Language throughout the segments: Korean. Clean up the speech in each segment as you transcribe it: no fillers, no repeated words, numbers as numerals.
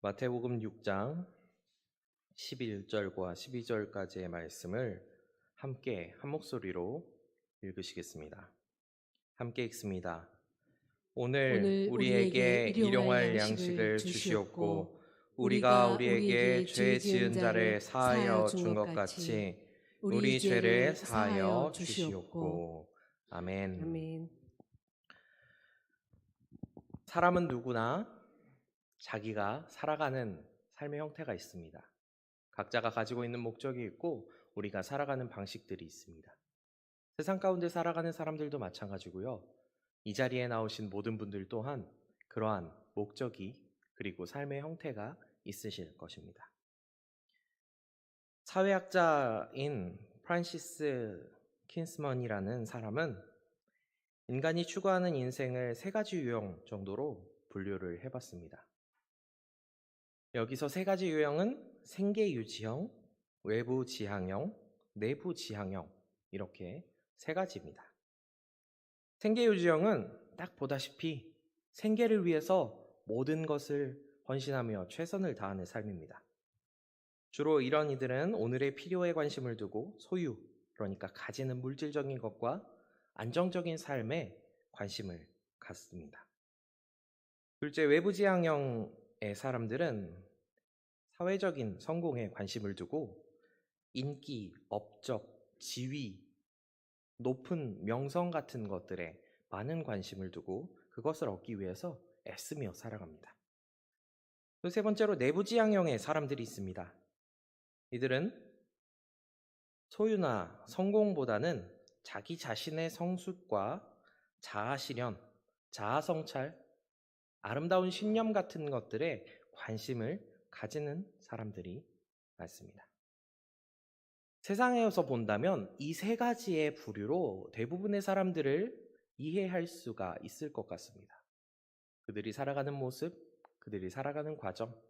마태복음 6장 11절과 12절까지의 말씀을 함께 한 목소리로 읽으시겠습니다. 함께 읽습니다. 오늘 오늘 우리에게 우리에게 일용할 일용할 양식을 양식을 주시옵고 주시옵고 우리가 우리가 우리에게 우리에게 죄 죄 지은 지은 자를 자를 사하여 사하여 준 준 것 것 같이 같이 우리 우리 죄를 죄를 사하여 사하여 주시옵고. 주시옵고. 아멘. 아멘. 사람은 누구나 자기가 살아가는 삶의 형태가 있습니다. 각자가 가지고 있는 목적이 있고 우리가 살아가는 방식들이 있습니다. 세상 가운데 살아가는 사람들도 마찬가지고요. 이 자리에 나오신 모든 분들 또한 그러한 목적이 그리고 삶의 형태가 있으실 것입니다. 사회학자인 프란시스 킨스먼이라는 사람은 인간이 추구하는 인생을 세 가지 유형 정도로 분류를 해봤습니다. 여기서 세 가지 유형은 생계 유지형, 외부 지향형, 내부 지향형 이렇게 세 가지입니다. 생계 유지형은 딱 보다시피 생계를 위해서 모든 것을 헌신하며 최선을 다하는 삶입니다. 주로 이런 이들은 오늘의 필요에 관심을 두고 소유, 그러니까 가지는 물질적인 것과 안정적인 삶에 관심을 갖습니다. 둘째, 외부 지향형의 사람들은 사회적인 성공에 관심을 두고 인기, 업적, 지위, 높은 명성 같은 것들에 많은 관심을 두고 그것을 얻기 위해서 애쓰며 살아갑니다. 또 세 번째로 내부 지향형의 사람들이 있습니다. 이들은 소유나 성공보다는 자기 자신의 성숙과 자아 실현, 자아 성찰, 아름다운 신념 같은 것들에 관심을 가지는 사람들이 많습니다. 세상에서 본다면 이 세 가지의 부류로 대부분의 사람들을 이해할 수가 있을 것 같습니다. 그들이 살아가는 모습, 그들이 살아가는 과정,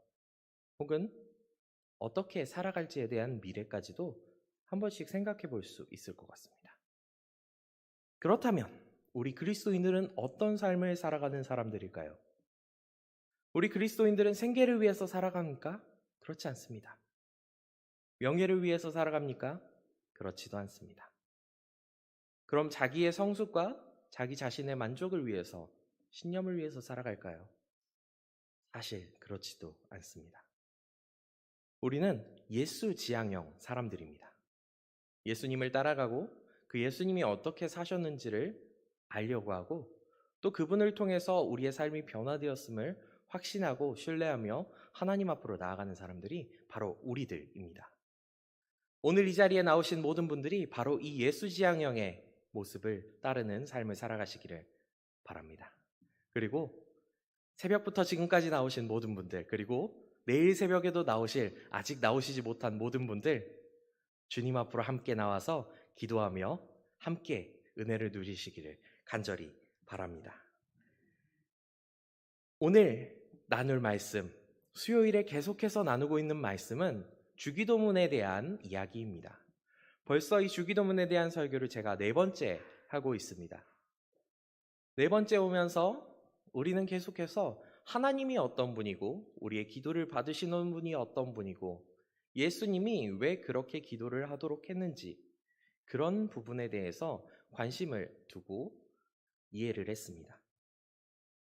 혹은 어떻게 살아갈지에 대한 미래까지도 한 번씩 생각해 볼 수 있을 것 같습니다. 그렇다면 우리 그리스도인들은 어떤 삶을 살아가는 사람들일까요? 우리 그리스도인들은 생계를 위해서 살아갑니까? 그렇지 않습니다. 명예를 위해서 살아갑니까? 그렇지도 않습니다. 그럼 자기의 성숙과 자기 자신의 만족을 위해서, 신념을 위해서 살아갈까요? 사실 그렇지도 않습니다. 우리는 예수 지향형 사람들입니다. 예수님을 따라가고 그 예수님이 어떻게 사셨는지를 알려고 하고 또 그분을 통해서 우리의 삶이 변화되었음을 확신하고 신뢰하며 하나님 앞으로 나아가는 사람들이 바로 우리들입니다. 오늘 이 자리에 나오신 모든 분들이 바로 이 예수 지향형의 모습을 따르는 삶을 살아가시기를 바랍니다. 그리고 새벽부터 지금까지 나오신 모든 분들, 그리고 내일 새벽에도 아직 나오시지 못한 모든 분들, 주님 앞으로 함께 나와서 기도하며 함께 은혜를 누리시기를 간절히 바랍니다. 오늘 나눌 말씀, 수요일에 계속해서 나누고 있는 말씀은 주기도문에 대한 이야기입니다. 벌써 이 주기도문에 대한 설교를 제가 4번째 하고 있습니다. 4번째 오면서 우리는 계속해서 하나님이 어떤 분이고 우리의 기도를 받으시는 분이 어떤 분이고 예수님이 왜 그렇게 기도를 하도록 했는지 그런 부분에 대해서 관심을 두고 이해를 했습니다.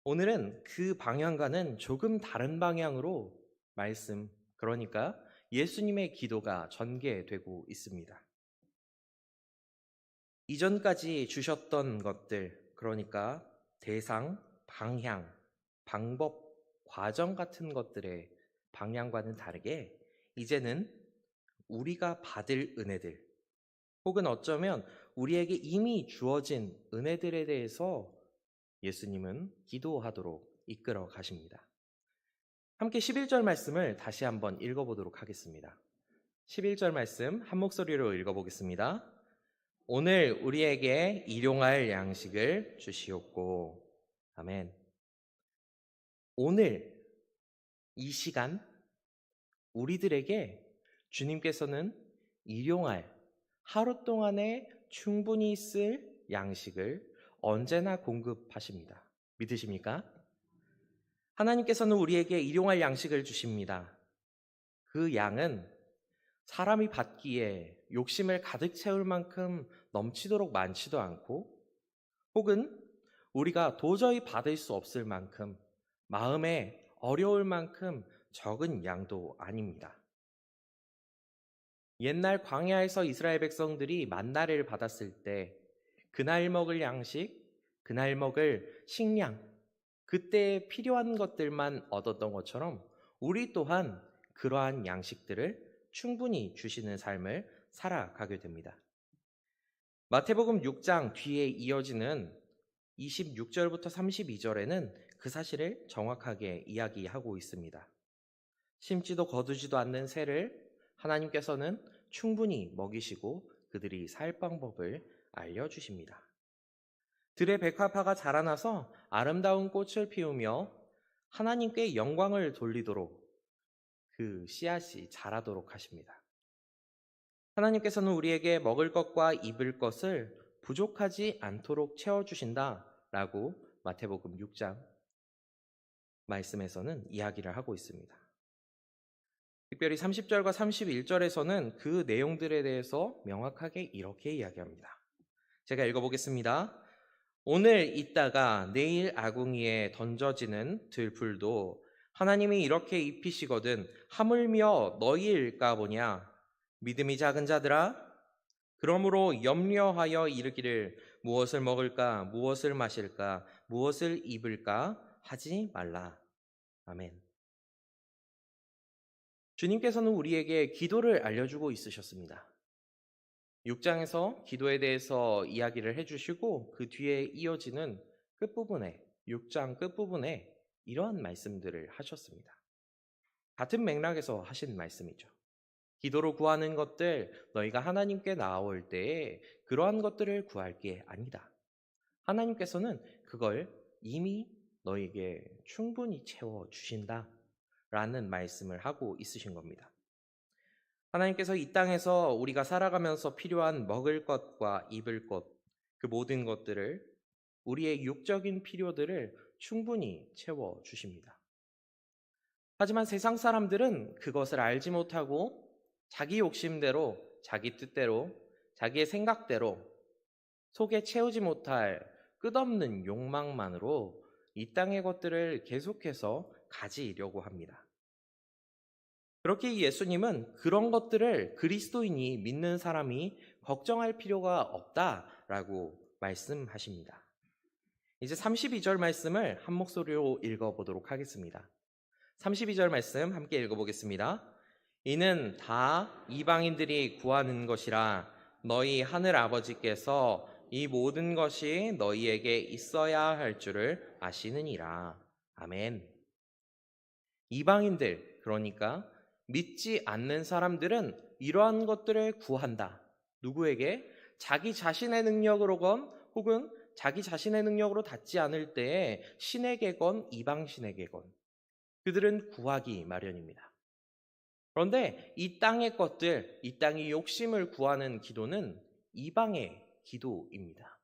오늘은 그 방향과는 조금 다른 방향으로 그러니까 예수님의 기도가 전개되고 있습니다. 이전까지 주셨던 것들, 그러니까 대상, 방향, 방법, 과정 같은 것들의 방향과는 다르게 이제는 우리가 받을 은혜들, 혹은 어쩌면 우리에게 이미 주어진 은혜들에 대해서 예수님은 기도하도록 이끌어 가십니다. 함께 11절 말씀을 다시 한번 읽어보도록 하겠습니다. 11절 말씀 한 목소리로 읽어보겠습니다. 오늘 우리에게 일용할 양식을 주시옵고. 아멘. 오늘 이 시간 우리들에게 주님께서는 일용할 하루 동안에 충분히 쓸 양식을 언제나 공급하십니다. 믿으십니까? 하나님께서는 우리에게 일용할 양식을 주십니다. 그 양은 사람이 받기에 욕심을 가득 채울 만큼 넘치도록 많지도 않고, 혹은 우리가 도저히 받을 수 없을 만큼, 마음에 어려울 만큼 적은 양도 아닙니다. 옛날 광야에서 이스라엘 백성들이 만나를 받았을 때 그날 먹을 양식, 그날 먹을 식량, 그때 필요한 것들만 얻었던 것처럼 우리 또한 그러한 양식들을 충분히 주시는 삶을 살아가게 됩니다. 마태복음 6장 뒤에 이어지는 26절부터 32절에는 그 사실을 정확하게 이야기하고 있습니다. 심지도 거두지도 않는 새를 하나님께서는 충분히 먹이시고 그들이 살 방법을 알려주십니다. 들의 백합화가 자라나서 아름다운 꽃을 피우며 하나님께 영광을 돌리도록 그 씨앗이 자라도록 하십니다. 하나님께서는 우리에게 먹을 것과 입을 것을 부족하지 않도록 채워주신다라고 마태복음 6장 말씀에서는 이야기를 하고 있습니다. 특별히 30절과 31절에서는 그 내용들에 대해서 명확하게 이렇게 이야기합니다. 제가 읽어보겠습니다. 오늘 있다가 내일 아궁이에 던져지는 들풀도 하나님이 이렇게 입히시거든 하물며 너희일까 보냐. 믿음이 작은 자들아, 그러므로 염려하여 이르기를 무엇을 먹을까, 무엇을 마실까, 무엇을 입을까 하지 말라. 아멘. 주님께서는 우리에게 기도를 알려주고 있으셨습니다. 6장에서 기도에 대해서 이야기를 해주시고 그 뒤에 이어지는 끝부분에 6장 끝부분에 이러한 말씀들을 하셨습니다. 같은 맥락에서 하신 말씀이죠. 기도로 구하는 것들 너희가 하나님께 나아올 때에 그러한 것들을 구할 게 아니다. 하나님께서는 그걸 이미 너에게 충분히 채워주신다 라는 말씀을 하고 있으신 겁니다. 하나님께서 이 땅에서 우리가 살아가면서 필요한 먹을 것과 입을 것, 그 모든 것들을 우리의 육적인 필요들을 충분히 채워주십니다. 하지만 세상 사람들은 그것을 알지 못하고 자기 욕심대로, 자기 뜻대로, 자기의 생각대로 속에 채우지 못할 끝없는 욕망만으로 이 땅의 것들을 계속해서 가지려고 합니다. 그렇게 예수님은 그런 것들을 그리스도인이 믿는 사람이 걱정할 필요가 없다라고 말씀하십니다. 이제 32절 말씀을 한 목소리로 읽어보도록 하겠습니다. 32절 말씀 함께 읽어보겠습니다. 이는 다 이방인들이 구하는 것이라 너희 하늘 아버지께서 이 모든 것이 너희에게 있어야 할 줄을 아시느니라. 아멘. 이방인들, 그러니까 믿지 않는 사람들은 이러한 것들을 구한다. 누구에게? 자기 자신의 능력으로건 혹은 자기 자신의 능력으로 닿지 않을 때에 신에게건 이방신에게건 그들은 구하기 마련입니다. 그런데 이 땅의 것들, 이 땅의 욕심을 구하는 기도는 이방의 기도입니다.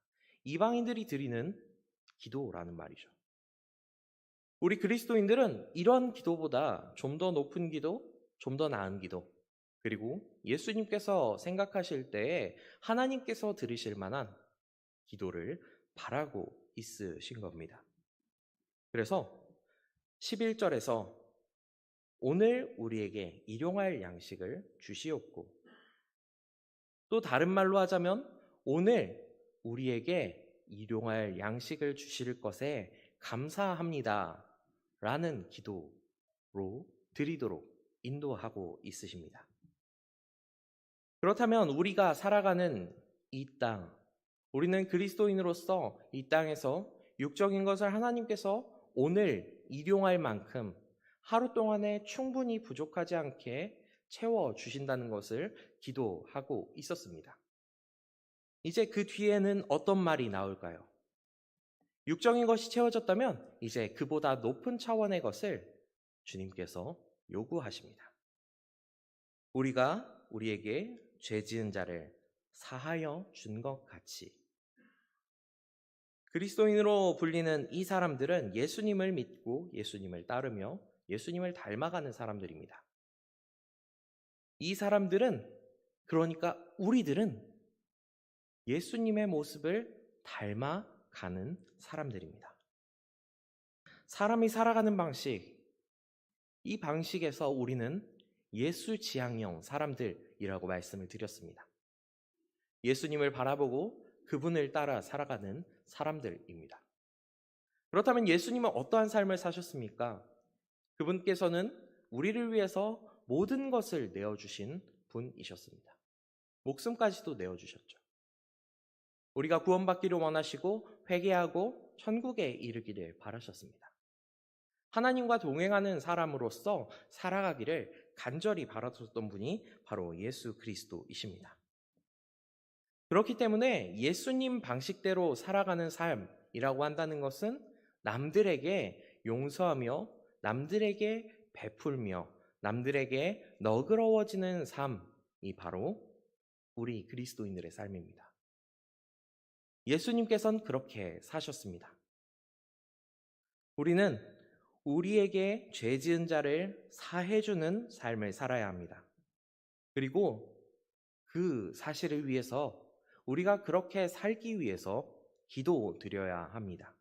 이방인들이 드리는 기도라는 말이죠. 우리 그리스도인들은 이런 기도보다 좀 더 높은 기도, 좀 더 나은 기도, 그리고 예수님께서 생각하실 때에 하나님께서 들으실 만한 기도를 바라고 있으신 겁니다. 그래서 11절에서 오늘 우리에게 일용할 양식을 주시옵고, 또 다른 말로 하자면 오늘 우리에게 일용할 양식을 주실 것에 감사합니다 라는 기도로 드리도록 인도하고 있으십니다. 그렇다면 우리가 살아가는 이 땅, 우리는 그리스도인으로서 이 땅에서 육적인 것을 하나님께서 오늘 일용할 만큼 하루 동안에 충분히 부족하지 않게 채워주신다는 것을 기도하고 있었습니다. 이제 그 뒤에는 어떤 말이 나올까요? 육적인 것이 채워졌다면 이제 그보다 높은 차원의 것을 주님께서 요구하십니다. 우리가 우리에게 죄 지은 자를 사하여 준 것 같이 그리스도인으로 불리는 이 사람들은 예수님을 믿고 예수님을 따르며 예수님을 닮아가는 사람들입니다. 이 사람들은, 그러니까 우리들은 예수님의 모습을 닮아가는 사람들입니다. 사람이 살아가는 방식, 이 방식에서 우리는 예수 지향형 사람들이라고 말씀을 드렸습니다. 예수님을 바라보고 그분을 따라 살아가는 사람들입니다. 그렇다면 예수님은 어떠한 삶을 사셨습니까? 그분께서는 우리를 위해서 모든 것을 내어주신 분이셨습니다. 목숨까지도 내어주셨죠. 우리가 구원받기를 원하시고 회개하고 천국에 이르기를 바라셨습니다. 하나님과 동행하는 사람으로서 살아가기를 간절히 바라셨던 분이 바로 예수 그리스도이십니다. 그렇기 때문에 예수님 방식대로 살아가는 삶이라고 한다는 것은 남들에게 용서하며 남들에게 베풀며 남들에게 너그러워지는 삶이 바로 우리 그리스도인들의 삶입니다. 예수님께서는 그렇게 사셨습니다. 우리는 우리에게 죄 지은 자를 사해주는 삶을 살아야 합니다. 그리고 그 사실을 위해서 우리가 그렇게 살기 위해서 기도드려야 합니다.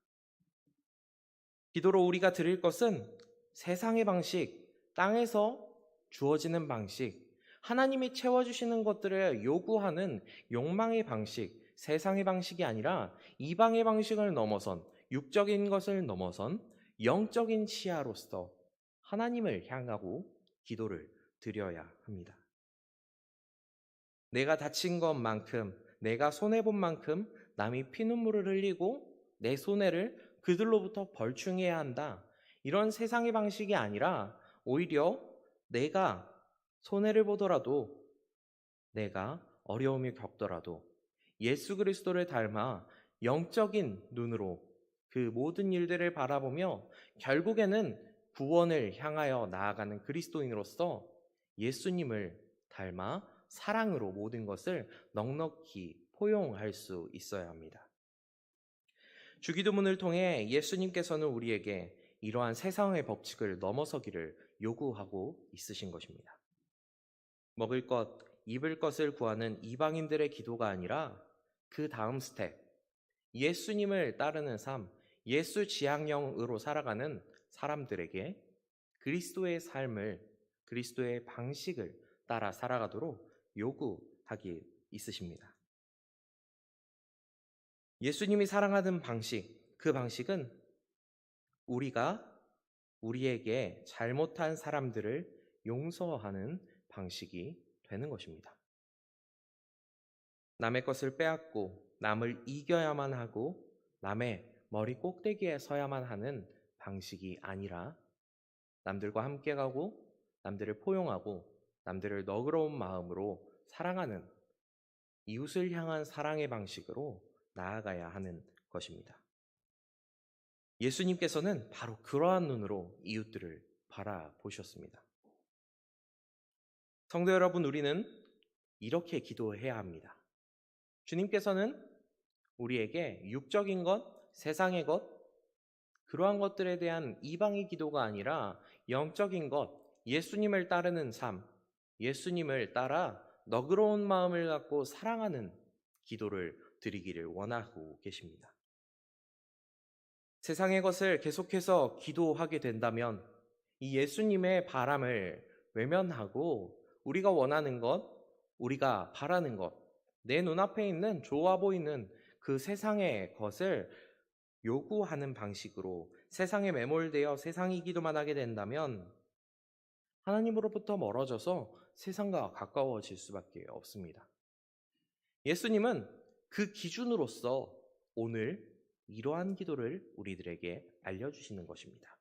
기도로 우리가 드릴 것은 세상의 방식, 땅에서 주어지는 방식, 하나님이 채워주시는 것들을 요구하는 욕망의 방식, 세상의 방식이 아니라 이방의 방식을 넘어선, 육적인 것을 넘어선 영적인 시야로서 하나님을 향하고 기도를 드려야 합니다. 내가 다친 것만큼, 내가 손해본 만큼 남이 피눈물을 흘리고 내 손해를 그들로부터 벌충해야 한다. 이런 세상의 방식이 아니라 오히려 내가 손해를 보더라도, 내가 어려움을 겪더라도 예수 그리스도를 닮아 영적인 눈으로 그 모든 일들을 바라보며 결국에는 구원을 향하여 나아가는 그리스도인으로서 예수님을 닮아 사랑으로 모든 것을 넉넉히 포용할 수 있어야 합니다. 주기도문을 통해 예수님께서는 우리에게 이러한 세상의 법칙을 넘어서기를 요구하고 있으신 것입니다. 먹을 것, 입을 것을 구하는 이방인들의 기도가 아니라 그 다음 스텝, 예수님을 따르는 삶, 예수 지향형으로 살아가는 사람들에게 그리스도의 삶을, 그리스도의 방식을 따라 살아가도록 요구하기 있으십니다. 예수님이 사랑하는 방식, 그 방식은 우리가 우리에게 잘못한 사람들을 용서하는 방식이 되는 것입니다. 남의 것을 빼앗고 남을 이겨야만 하고 남의 머리 꼭대기에 서야만 하는 방식이 아니라 남들과 함께 가고 남들을 포용하고 남들을 너그러운 마음으로 사랑하는 이웃을 향한 사랑의 방식으로 나아가야 하는 것입니다. 예수님께서는 바로 그러한 눈으로 이웃들을 바라보셨습니다. 성도 여러분, 우리는 이렇게 기도해야 합니다. 주님께서는 우리에게 육적인 것, 세상의 것, 그러한 것들에 대한 이방의 기도가 아니라 영적인 것, 예수님을 따르는 삶, 예수님을 따라 너그러운 마음을 갖고 사랑하는 기도를 드리기를 원하고 계십니다. 세상의 것을 계속해서 기도하게 된다면 이 예수님의 바람을 외면하고 우리가 원하는 것, 우리가 바라는 것, 내 눈앞에 있는 좋아 보이는 그 세상의 것을 요구하는 방식으로 세상에 매몰되어 세상이기도만 하게 된다면 하나님으로부터 멀어져서 세상과 가까워질 수밖에 없습니다. 예수님은 그 기준으로서 오늘 이러한 기도를 우리들에게 알려주시는 것입니다.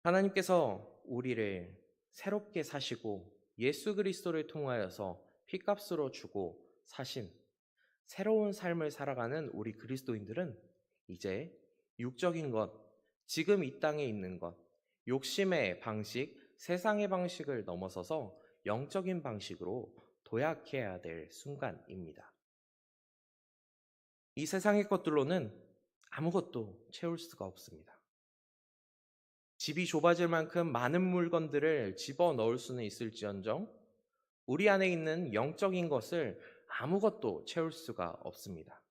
하나님께서 우리를 새롭게 사시고 예수 그리스도를 통하여서 핏값으로 주고 사신 새로운 삶을 살아가는 우리 그리스도인들은 이제 육적인 것, 지금 이 땅에 있는 것, 욕심의 방식, 세상의 방식을 넘어서서 영적인 방식으로 도약해야 될 순간입니다. 이 세상의 것들로는 아무것도 채울 수가 없습니다. 집이 좁아질 만큼 많은 물건들을 집어넣을 수는 있을지언정 우리 안에 있는 영적인 것을 아무것도 채울 수가 없습니다.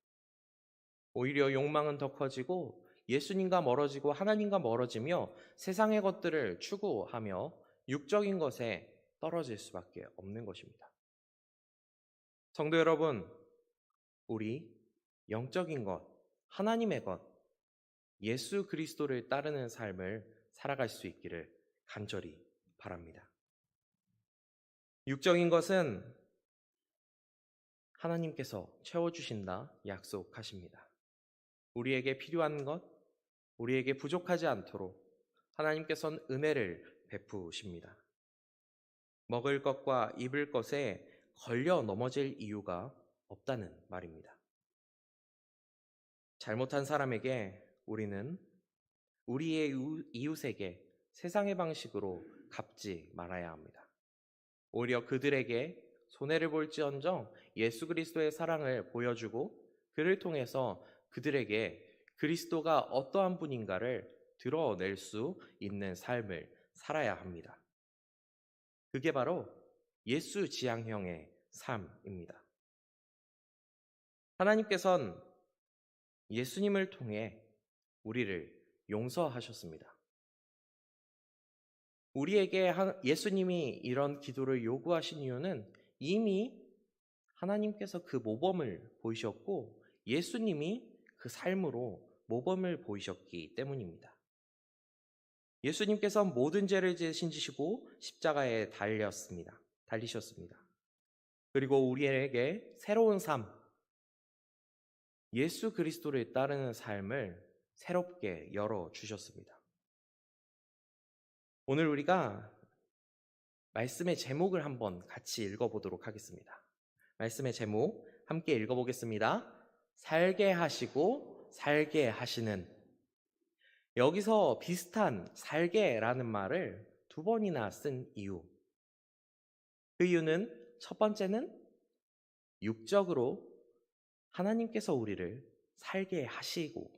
오히려 욕망은 더 커지고 예수님과 멀어지고 하나님과 멀어지며 세상의 것들을 추구하며 육적인 것에 떨어질 수밖에 없는 것입니다. 성도 여러분, 우리 영적인 것, 하나님의 것, 예수 그리스도를 따르는 삶을 살아갈 수 있기를 간절히 바랍니다. 육적인 것은 하나님께서 채워주신다 약속하십니다. 우리에게 필요한 것, 우리에게 부족하지 않도록 하나님께서는 은혜를 베푸십니다. 먹을 것과 입을 것에 걸려 넘어질 이유가 없다는 말입니다. 잘못한 사람에게 우리는 우리의 이웃에게 세상의 방식으로 갚지 말아야 합니다. 오히려 그들에게 손해를 볼지언정 예수 그리스도의 사랑을 보여주고 그를 통해서 그들에게 그리스도가 어떠한 분인가를 드러낼 수 있는 삶을 살아야 합니다. 그게 바로 예수 지향형의 삶입니다. 하나님께서는 예수님을 통해 우리를 용서하셨습니다. 우리에게 예수님이 이런 기도를 요구하신 이유는 이미 하나님께서 그 모범을 보이셨고 예수님이 그 삶으로 모범을 보이셨기 때문입니다. 예수님께서 모든 죄를 지시고 십자가에 달리셨습니다. 그리고 우리에게 새로운 삶, 예수 그리스도를 따르는 삶을 새롭게 열어주셨습니다. 오늘 우리가 말씀의 제목을 한번 같이 읽어보도록 하겠습니다. 말씀의 제목 함께 읽어보겠습니다. 살게 하시고 살게 하시는. 여기서 비슷한 살게라는 말을 두 번이나 쓴 이유. 그 이유는 첫 번째는 육적으로 하나님께서 우리를 살게 하시고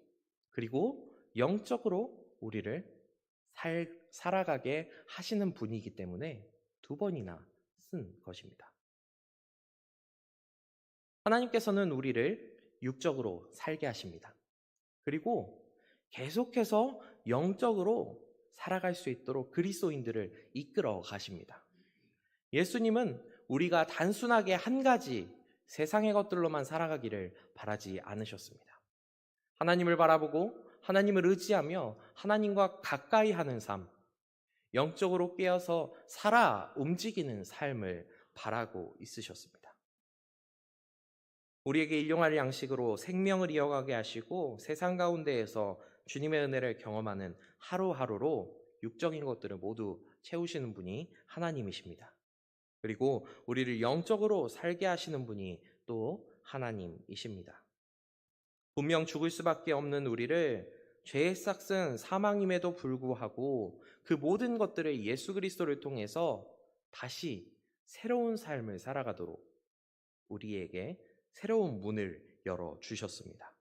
그리고 영적으로 우리를 살아가게 하시는 분이기 때문에 두 번이나 쓴 것입니다. 하나님께서는 우리를 육적으로 살게 하십니다. 그리고 계속해서 영적으로 살아갈 수 있도록 그리스도인들을 이끌어 가십니다. 예수님은 우리가 단순하게 한 가지 세상의 것들로만 살아가기를 바라지 않으셨습니다. 하나님을 바라보고 하나님을 의지하며 하나님과 가까이 하는 삶, 영적으로 깨어서 살아 움직이는 삶을 바라고 있으셨습니다. 우리에게 일용할 양식으로 생명을 이어가게 하시고 세상 가운데에서 주님의 은혜를 경험하는 하루하루로 육적인 것들을 모두 채우시는 분이 하나님이십니다. 그리고 우리를 영적으로 살게 하시는 분이 또 하나님이십니다. 분명 죽을 수밖에 없는 우리를 죄의 싹은 사망임에도 불구하고 그 모든 것들을 예수 그리스도를 통해서 다시 새로운 삶을 살아가도록 우리에게 새로운 문을 열어주셨습니다.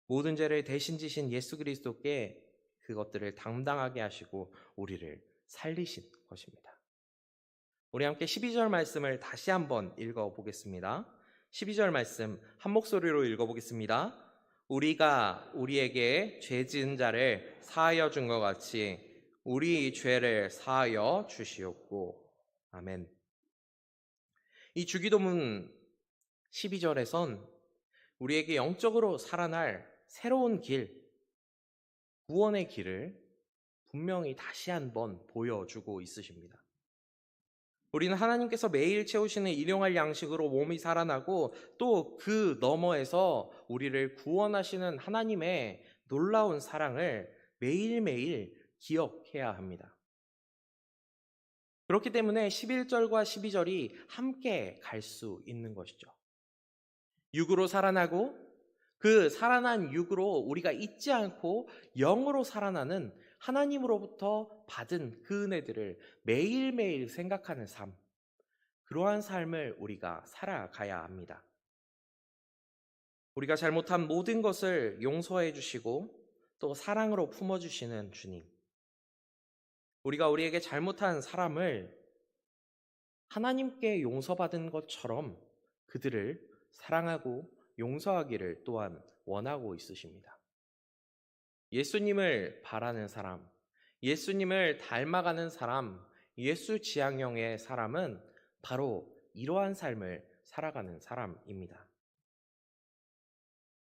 모든 죄를 대신 지신 예수 그리스도께 그것들을 담당하게 하시고 우리를 살리신 것입니다. 우리 함께 12절 말씀을 다시 한번 읽어보겠습니다. 12절 말씀 한 목소리로 읽어보겠습니다. 우리가 우리에게 죄 지은 자를 사하여 준 것 같이 우리 죄를 사하여 주시옵고. 아멘. 이 주기도문 12절에선 우리에게 영적으로 살아날 새로운 길, 구원의 길을 분명히 다시 한번 보여주고 있으십니다. 우리는 하나님께서 매일 채우시는 일용할 양식으로 몸이 살아나고 또 그 너머에서 우리를 구원하시는 하나님의 놀라운 사랑을 매일매일 기억해야 합니다. 그렇기 때문에 11절과 12절이 함께 갈 수 있는 것이죠. 육으로 살아나고 그 살아난 육으로 우리가 잊지 않고 영으로 살아나는 하나님으로부터 받은 그 은혜들을 매일매일 생각하는 삶, 그러한 삶을 우리가 살아가야 합니다. 우리가 잘못한 모든 것을 용서해 주시고 또 사랑으로 품어주시는 주님. 우리가 우리에게 잘못한 사람을 하나님께 용서받은 것처럼 그들을 사랑하고 용서하기를 또한 원하고 있으십니다. 예수님을 바라는 사람, 예수님을 닮아가는 사람, 예수 지향형의 사람은 바로 이러한 삶을 살아가는 사람입니다.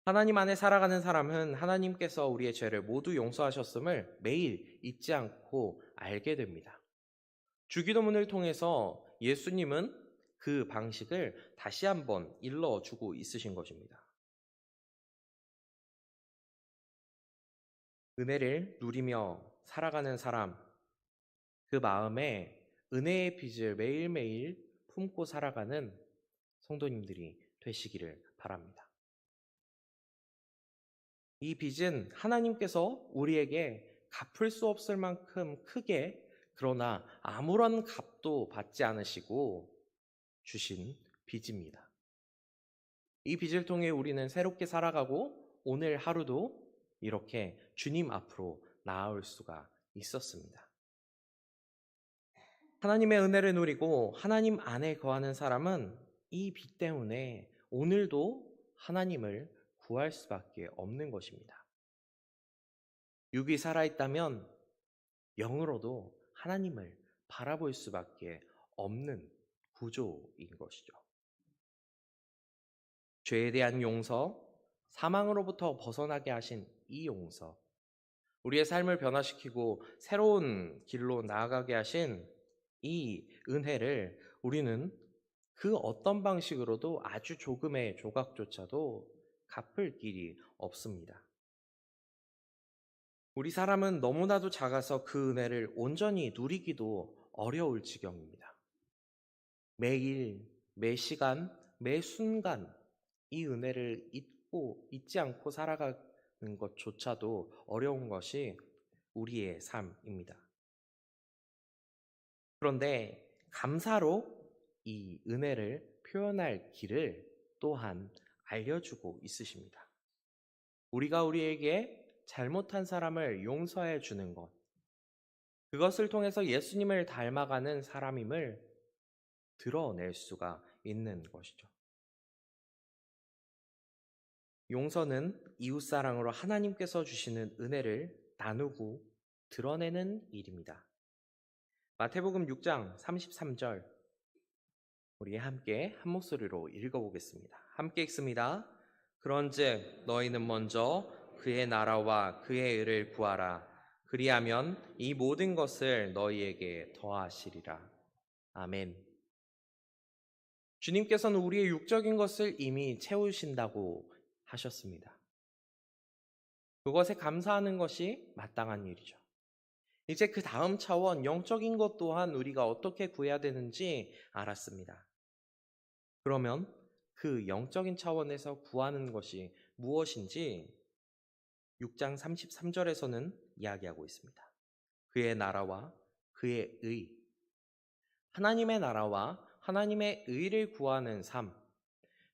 하나님 안에 살아가는 사람은 하나님께서 우리의 죄를 모두 용서하셨음을 매일 잊지 않고 알게 됩니다. 주기도문을 통해서 예수님은 그 방식을 다시 한번 일러주고 있으신 것입니다. 은혜를 누리며 살아가는 사람, 그 마음에 은혜의 빚을 매일매일 품고 살아가는 성도님들이 되시기를 바랍니다. 이 빚은 하나님께서 우리에게 갚을 수 없을 만큼 크게, 그러나 아무런 값도 받지 않으시고 주신 빚입니다. 이 빚을 통해 우리는 새롭게 살아가고 오늘 하루도 이렇게 주님 앞으로 나아올 수가 있었습니다. 하나님의 은혜를 누리고 하나님 안에 거하는 사람은 이 빚 때문에 오늘도 하나님을 구할 수밖에 없는 것입니다. 육이 살아있다면 영으로도 하나님을 바라볼 수밖에 없는 구조인 것이죠. 죄에 대한 용서, 사망으로부터 벗어나게 하신 이 용서, 우리의 삶을 변화시키고 새로운 길로 나아가게 하신 이 은혜를 우리는 그 어떤 방식으로도 아주 조금의 조각조차도 갚을 길이 없습니다. 우리 사람은 너무나도 작아서 그 은혜를 온전히 누리기도 어려울 지경입니다. 매일, 매 시간, 매 순간 이 은혜를 잊지 않고 살아가는 것조차도 어려운 것이 우리의 삶입니다. 그런데 감사로 이 은혜를 표현할 길을 또한 알려주고 있으십니다. 우리가 우리에게 잘못한 사람을 용서해 주는 것, 그것을 통해서 예수님을 닮아가는 사람임을 드러낼 수가 있는 것이죠. 용서는 이웃사랑으로 하나님께서 주시는 은혜를 나누고 드러내는 일입니다. 마태복음 6장 33절, 우리 함께 한 목소리로 읽어보겠습니다. 함께 읽습니다. 그런즉 너희는 먼저 그의 나라와 그의 의를 구하라. 그리하면 이 모든 것을 너희에게 더하시리라. 아멘. 주님께서는 우리의 육적인 것을 이미 채우신다고 하셨습니다. 그것에 감사하는 것이 마땅한 일이죠. 이제 그 다음 차원 영적인 것 또한 우리가 어떻게 구해야 되는지 알았습니다. 그러면 그 영적인 차원에서 구하는 것이 무엇인지 6장 33절에서는 이야기하고 있습니다. 그의 나라와 그의 의, 하나님의 나라와 하나님의 의를 구하는 삶,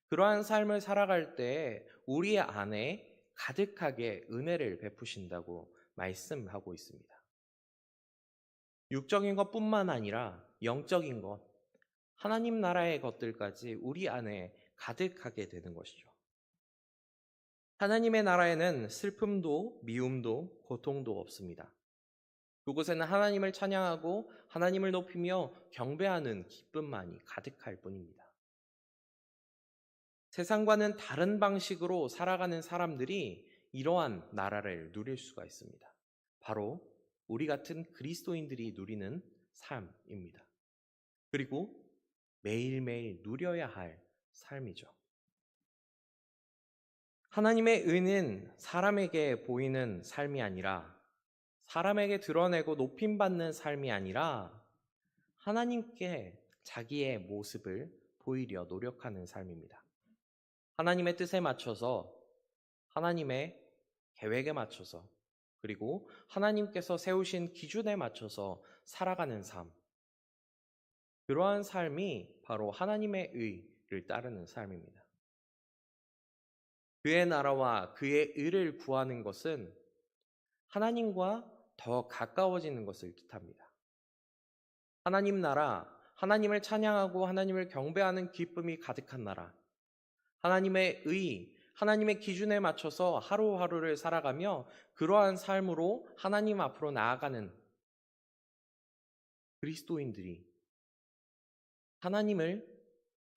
그러한 삶을 살아갈 때 우리 안에 가득하게 은혜를 베푸신다고 말씀하고 있습니다. 육적인 것뿐만 아니라 영적인 것, 하나님 나라의 것들까지 우리 안에 가득하게 되는 것이죠. 하나님의 나라에는 슬픔도 미움도 고통도 없습니다. 그곳에는 하나님을 찬양하고 하나님을 높이며 경배하는 기쁨만이 가득할 뿐입니다. 세상과는 다른 방식으로 살아가는 사람들이 이러한 나라를 누릴 수가 있습니다. 바로 우리 같은 그리스도인들이 누리는 삶입니다. 그리고 매일매일 누려야 할 삶이죠. 하나님의 의는 사람에게 보이는 삶이 아니라, 사람에게 드러내고 높임받는 삶이 아니라 하나님께 자기의 모습을 보이려 노력하는 삶입니다. 하나님의 뜻에 맞춰서, 하나님의 계획에 맞춰서, 그리고 하나님께서 세우신 기준에 맞춰서 살아가는 삶, 그러한 삶이 바로 하나님의 의를 따르는 삶입니다. 그의 나라와 그의 의를 구하는 것은 하나님과 더 가까워지는 것을 뜻합니다. 하나님 나라, 하나님을 찬양하고 하나님을 경배하는 기쁨이 가득한 나라, 하나님의 의, 하나님의 기준에 맞춰서 하루하루를 살아가며 그러한 삶으로 하나님 앞으로 나아가는 그리스도인들이 하나님을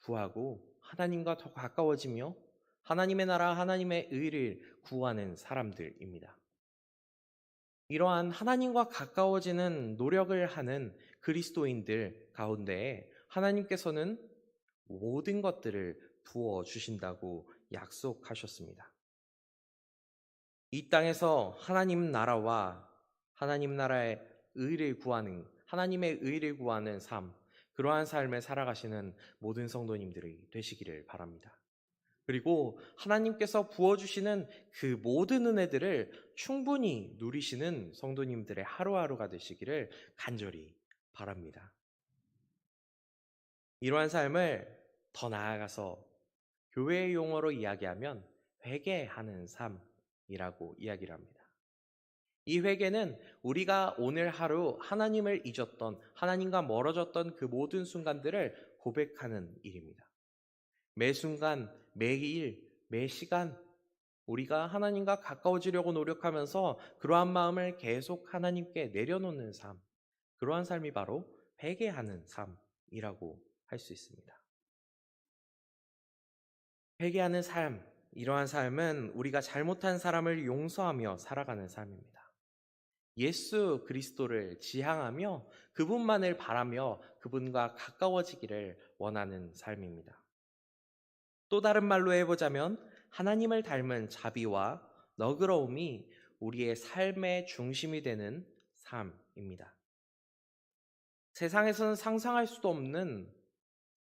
구하고 하나님과 더 가까워지며 하나님의 나라, 하나님의 의를 구하는 사람들입니다. 이러한 하나님과 가까워지는 노력을 하는 그리스도인들 가운데 하나님께서는 모든 것들을 부어주신다고 약속하셨습니다. 이 땅에서 하나님 나라와 하나님 나라의 의를 구하는, 하나님의 의를 구하는 삶, 그러한 삶을 살아가시는 모든 성도님들이 되시기를 바랍니다. 그리고 하나님께서 부어주시는 그 모든 은혜들을 충분히 누리시는 성도님들의 하루하루가 되시기를 간절히 바랍니다. 이러한 삶을 더 나아가서 교회의 용어로 이야기하면 회개하는 삶이라고 이야기를 합니다. 이 회개는 우리가 오늘 하루 하나님을 잊었던, 하나님과 멀어졌던 그 모든 순간들을 고백하는 일입니다. 매 순간, 매일, 매 시간 우리가 하나님과 가까워지려고 노력하면서 그러한 마음을 계속 하나님께 내려놓는 삶, 그러한 삶이 바로 회개하는 삶이라고 할 수 있습니다. 회개하는 삶, 이러한 삶은 우리가 잘못한 사람을 용서하며 살아가는 삶입니다. 예수 그리스도를 지향하며 그분만을 바라며 그분과 가까워지기를 원하는 삶입니다. 또 다른 말로 해보자면 하나님을 닮은 자비와 너그러움이 우리의 삶의 중심이 되는 삶입니다. 세상에서는 상상할 수도 없는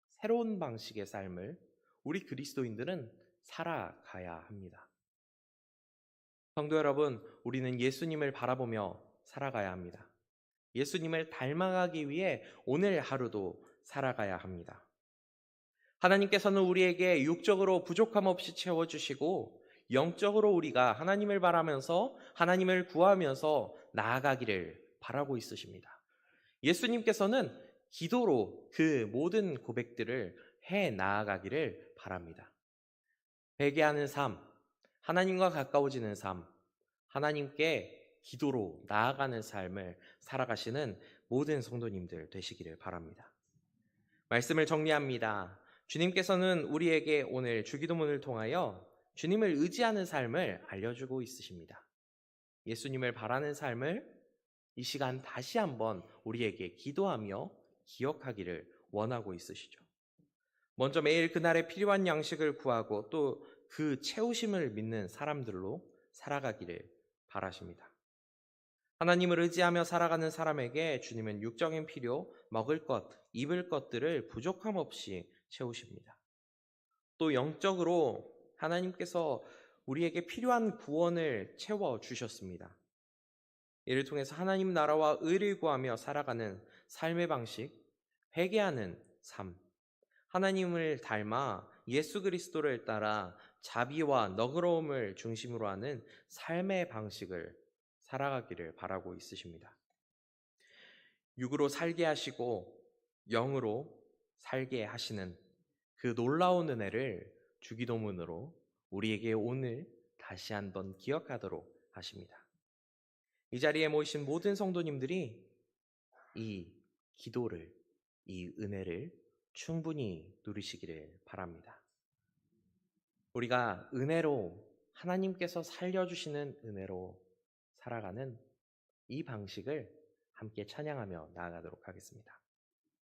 새로운 방식의 삶을 우리 그리스도인들은 살아가야 합니다. 성도 여러분, 우리는 예수님을 바라보며 살아가야 합니다. 예수님을 닮아가기 위해 오늘 하루도 살아가야 합니다. 하나님께서는 우리에게 육적으로 부족함 없이 채워주시고 영적으로 우리가 하나님을 바라면서 하나님을 구하면서 나아가기를 바라고 있으십니다. 예수님께서는 기도로 그 모든 고백들을 해 나아가기를 바랍니다. 회개하는 삶, 하나님과 가까워지는 삶, 하나님께 기도로 나아가는 삶을 살아가시는 모든 성도님들 되시기를 바랍니다. 말씀을 정리합니다. 주님께서는 우리에게 오늘 주기도문을 통하여 주님을 의지하는 삶을 알려주고 있으십니다. 예수님을 바라는 삶을 이 시간 다시 한번 우리에게 기도하며 기억하기를 원하고 있으시죠. 먼저 매일 그날의 필요한 양식을 구하고 또 그 채우심을 믿는 사람들로 살아가기를 바라십니다. 하나님을 의지하며 살아가는 사람에게 주님은 육적인 필요, 먹을 것, 입을 것들을 부족함 없이 채우십니다. 또 영적으로 하나님께서 우리에게 필요한 구원을 채워주셨습니다. 이를 통해서 하나님 나라와 의를 구하며 살아가는 삶의 방식, 회개하는 삶, 하나님을 닮아 예수 그리스도를 따라 자비와 너그러움을 중심으로 하는 삶의 방식을 살아가기를 바라고 있으십니다. 육으로 살게 하시고 영으로 살게 하시는 그 놀라운 은혜를 주기도문으로 우리에게 오늘 다시 한번 기억하도록 하십니다. 이 자리에 모이신 모든 성도님들이 이 기도를, 이 은혜를 충분히 누리시기를 바랍니다. 우리가 은혜로, 하나님께서 살려주시는 은혜로 살아가는 이 방식을 함께 찬양하며 나아가도록 하겠습니다.